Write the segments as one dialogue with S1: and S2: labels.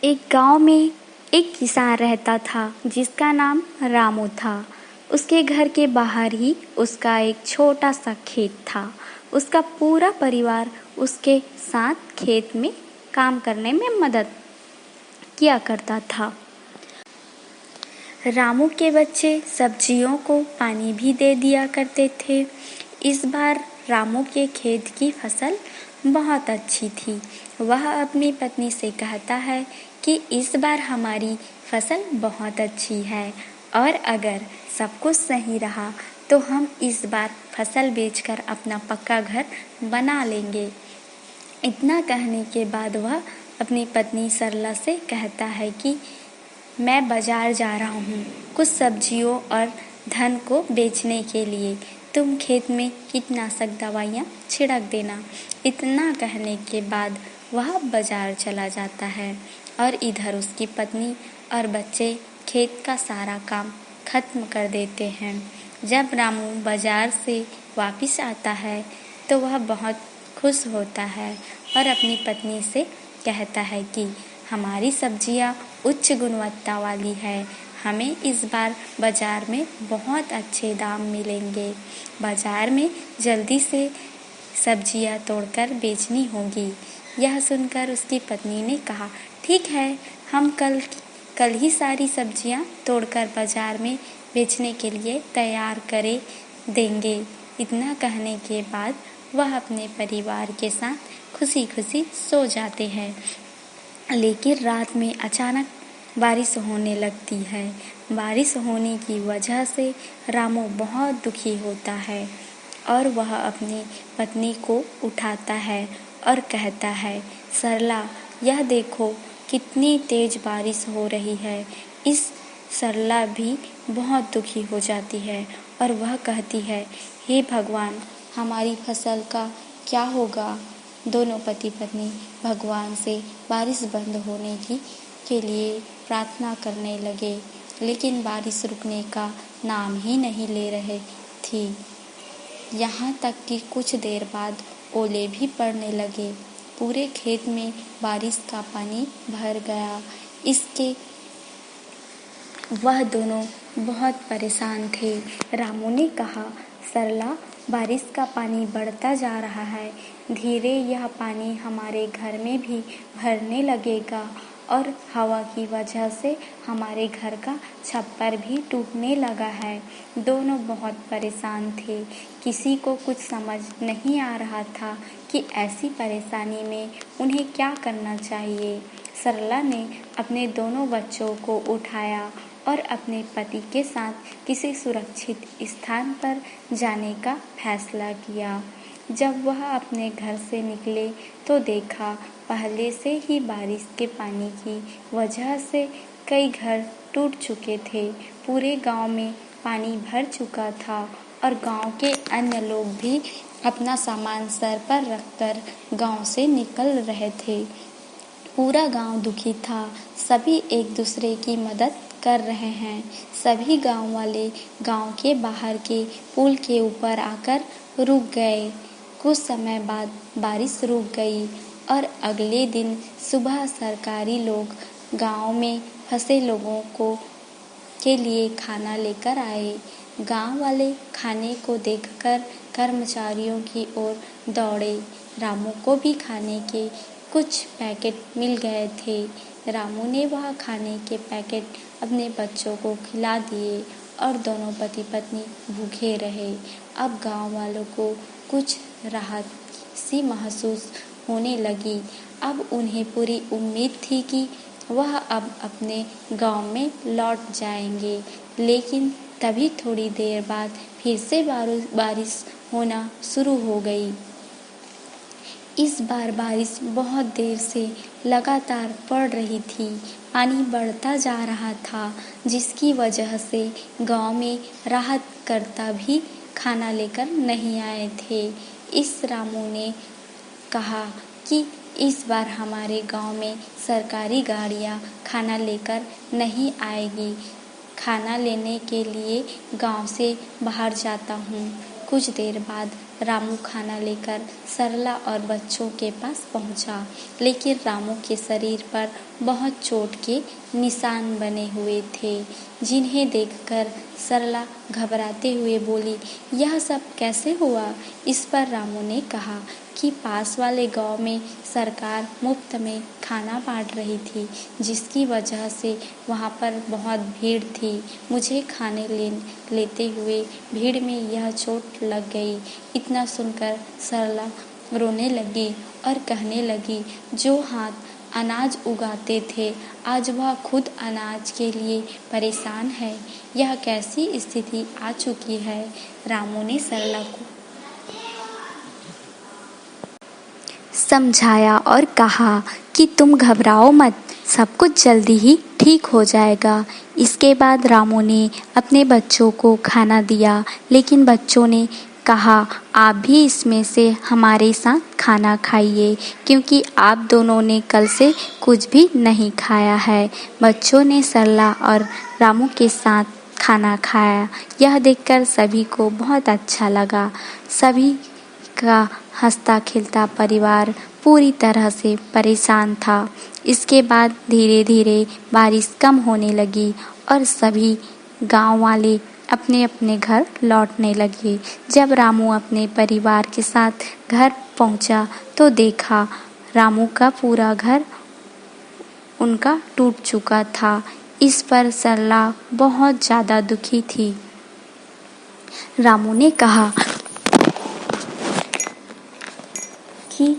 S1: एक गांव में एक किसान रहता था जिसका नाम रामू था। उसके घर के बाहर ही उसका एक छोटा सा खेत था। उसका पूरा परिवार उसके साथ खेत में काम करने में मदद किया करता था। रामू के बच्चे सब्जियों को पानी भी दे दिया करते थे। इस बार रामू के खेत की फसल बहुत अच्छी थी। वह अपनी पत्नी से कहता है कि इस बार हमारी फसल बहुत अच्छी है और अगर सब कुछ सही रहा तो हम इस बार फसल बेचकर अपना पक्का घर बना लेंगे। इतना कहने के बाद वह अपनी पत्नी सरला से कहता है कि मैं बाजार जा रहा हूँ कुछ सब्जियों और धन को बेचने के लिए। तुम खेत में कीटनाशक दवाइयाँ छिड़क देना। इतना कहने के बाद वह बाजार चला जाता है और इधर उसकी पत्नी और बच्चे खेत का सारा काम खत्म कर देते हैं। जब रामू बाजार से वापस आता है तो वह बहुत खुश होता है और अपनी पत्नी से कहता है कि हमारी सब्जियां उच्च गुणवत्ता वाली है। हमें इस बार बाजार में बहुत अच्छे दाम मिलेंगे। बाजार में जल्दी से सब्जियां तोड़कर बेचनी होगी। यह सुनकर उसकी पत्नी ने कहा, ठीक है, हम कल ही सारी सब्जियां तोड़कर बाजार में बेचने के लिए तैयार करे देंगे। इतना कहने के बाद वह अपने परिवार के साथ खुशी खुशी सो जाते हैं। लेकिन रात में अचानक बारिश होने लगती है। बारिश होने की वजह से रामू बहुत दुखी होता है और वह अपनी पत्नी को उठाता है और कहता है, सरला, यह देखो कितनी तेज बारिश हो रही है। इस सरला भी बहुत दुखी हो जाती है और वह कहती है, हे भगवान, हमारी फसल का क्या होगा। दोनों पति पत्नी भगवान से बारिश बंद होने के लिए प्रार्थना करने लगे, लेकिन बारिश रुकने का नाम ही नहीं ले रही थी। यहाँ तक कि कुछ देर बाद ओले भी पड़ने लगे। पूरे खेत में बारिश का पानी भर गया। इसके वह दोनों बहुत परेशान थे। रामू ने कहा, सरला, बारिश का पानी बढ़ता जा रहा है। धीरे यह पानी हमारे घर में भी भरने लगेगा और हवा की वजह से हमारे घर का छप्पर भी टूटने लगा है। दोनों बहुत परेशान थे। किसी को कुछ समझ नहीं आ रहा था कि ऐसी परेशानी में उन्हें क्या करना चाहिए। सरला ने अपने दोनों बच्चों को उठाया और अपने पति के साथ किसी सुरक्षित स्थान पर जाने का फैसला किया। जब वह अपने घर से निकले तो देखा पहले से ही बारिश के पानी की वजह से कई घर टूट चुके थे। पूरे गांव में पानी भर चुका था और गांव के अन्य लोग भी अपना सामान सर पर रखकर गांव से निकल रहे थे। पूरा गांव दुखी था। सभी एक दूसरे की मदद कर रहे हैं। सभी गांव वाले गांव के बाहर के पुल के ऊपर आकर रुक गए। कुछ समय बाद बारिश रुक गई और अगले दिन सुबह सरकारी लोग गांव में फंसे लोगों के लिए खाना लेकर आए। गांव वाले खाने को देखकर कर्मचारियों की ओर दौड़े। रामू को भी खाने के कुछ पैकेट मिल गए थे। रामू ने वह खाने के पैकेट अपने बच्चों को खिला दिए और दोनों पति पत्नी भूखे रहे। अब गांव वालों को कुछ राहत सी महसूस होने लगी। अब उन्हें पूरी उम्मीद थी कि वह अब अपने गांव में लौट जाएंगे। लेकिन तभी थोड़ी देर बाद फिर से बारिश होना शुरू हो गई। इस बार बारिश बहुत देर से लगातार पड़ रही थी। पानी बढ़ता जा रहा था, जिसकी वजह से गांव में राहत करता भी खाना लेकर नहीं आए थे। इस रामू ने कहा कि इस बार हमारे गांव में सरकारी गाड़ियां खाना लेकर नहीं आएगी। खाना लेने के लिए गांव से बाहर जाता हूँ। कुछ देर बाद रामू खाना लेकर सरला और बच्चों के पास पहुंचा, लेकिन रामू के शरीर पर बहुत चोट के निशान बने हुए थे, जिन्हें देखकर सरला घबराते हुए बोली, यह सब कैसे हुआ? इस पर रामू ने कहा कि पास वाले गांव में सरकार मुफ्त में खाना बांट रही थी, जिसकी वजह से वहां पर बहुत भीड़ थी। मुझे खाने लेते हुए भीड़ में यह चोट लग गई। इतना सुनकर सरला रोने लगी और कहने लगी, जो हाथ अनाज उगाते थे आज वह खुद अनाज के लिए परेशान है। यह कैसी स्थिति आ चुकी है? रामू ने सरला को समझाया और कहा कि तुम घबराओ मत, सब कुछ जल्दी ही ठीक हो जाएगा। इसके बाद रामू ने अपने बच्चों को खाना दिया, लेकिन बच्चों ने कहा, आप भी इसमें से हमारे साथ खाना खाइए, क्योंकि आप दोनों ने कल से कुछ भी नहीं खाया है। बच्चों ने सरला और रामू के साथ खाना खाया। यह देखकर सभी को बहुत अच्छा लगा। सभी का हंसता खिलता परिवार पूरी तरह से परेशान था। इसके बाद धीरे धीरे बारिश कम होने लगी और सभी गांव वाले अपने अपने घर लौटने लगे। जब रामू अपने परिवार के साथ घर पहुंचा तो देखा रामू का पूरा घर उनका टूट चुका था। इस पर सरला बहुत ज़्यादा दुखी थी। रामू ने कहा कि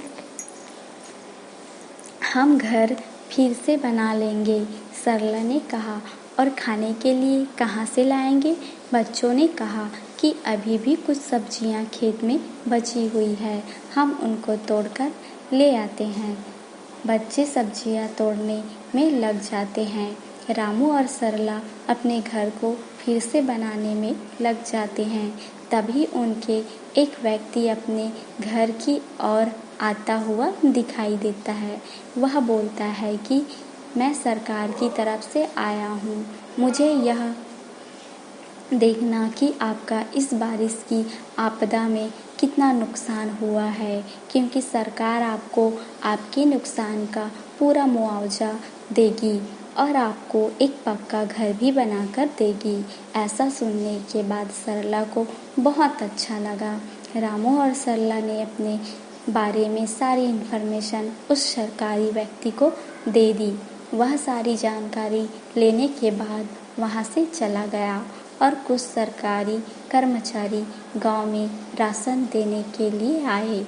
S1: हम घर फिर से बना लेंगे। सरला ने कहा, और खाने के लिए कहाँ से लाएंगे? बच्चों ने कहा कि अभी भी कुछ सब्जियां खेत में बची हुई है, हम उनको तोड़कर ले आते हैं। बच्चे सब्जियां तोड़ने में लग जाते हैं। रामू और सरला अपने घर को फिर से बनाने में लग जाते हैं। तभी उनके एक व्यक्ति अपने घर की ओर आता हुआ दिखाई देता है। वह बोलता है कि मैं सरकार की तरफ से आया हूँ, मुझे यह देखना कि आपका इस बारिश की आपदा में कितना नुकसान हुआ है, क्योंकि सरकार आपको आपके नुकसान का पूरा मुआवजा देगी और आपको एक पक्का घर भी बनाकर देगी। ऐसा सुनने के बाद सरला को बहुत अच्छा लगा। रामू और सरला ने अपने बारे में सारी इन्फॉर्मेशन उस सरकारी व्यक्ति को दे दी। वह सारी जानकारी लेने के बाद वहाँ से चला गया और कुछ सरकारी कर्मचारी गांव में राशन देने के लिए आए।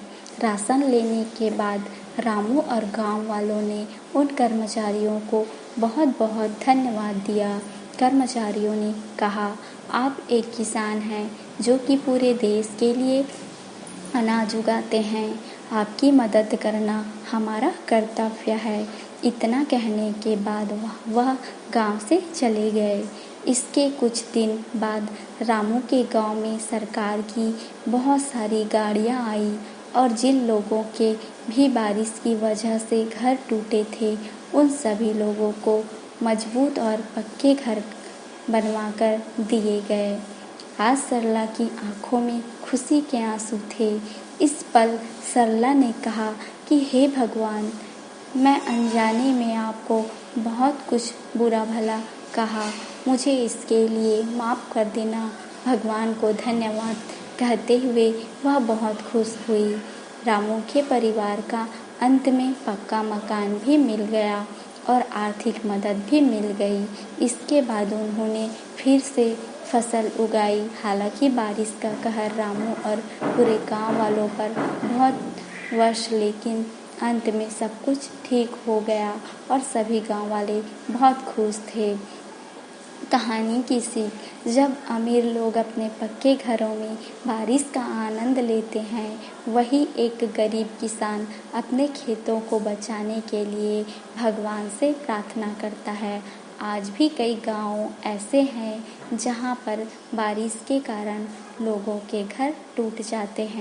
S1: राशन लेने के बाद रामू और गांव वालों ने उन कर्मचारियों को बहुत बहुत धन्यवाद दिया। कर्मचारियों ने कहा, आप एक किसान हैं जो कि पूरे देश के लिए अनाज उगाते हैं, आपकी मदद करना हमारा कर्तव्य है। इतना कहने के बाद वह गांव से चले गए। इसके कुछ दिन बाद रामू के गांव में सरकार की बहुत सारी गाड़ियां आई और जिन लोगों के भी बारिश की वजह से घर टूटे थे, उन सभी लोगों को मजबूत और पक्के घर बनवाकर दिए गए। आज सरला की आंखों में खुशी के आंसू थे। इस पल सरला ने कहा कि हे भगवान, मैं अनजाने में आपको बहुत कुछ बुरा भला कहा, मुझे इसके लिए माफ़ कर देना। भगवान को धन्यवाद कहते हुए वह बहुत खुश हुई। रामू के परिवार का अंत में पक्का मकान भी मिल गया और आर्थिक मदद भी मिल गई। इसके बाद उन्होंने फिर से फसल उगाई। हालांकि बारिश का कहर रामू और पूरे गांव वालों पर बहुत वर्ष, लेकिन अंत में सब कुछ ठीक हो गया और सभी गांव वाले बहुत खुश थे। कहानी की सीख, जब अमीर लोग अपने पक्के घरों में बारिश का आनंद लेते हैं, वही एक गरीब किसान अपने खेतों को बचाने के लिए भगवान से प्रार्थना करता है। आज भी कई गांव ऐसे हैं जहां पर बारिश के कारण लोगों के घर टूट जाते हैं।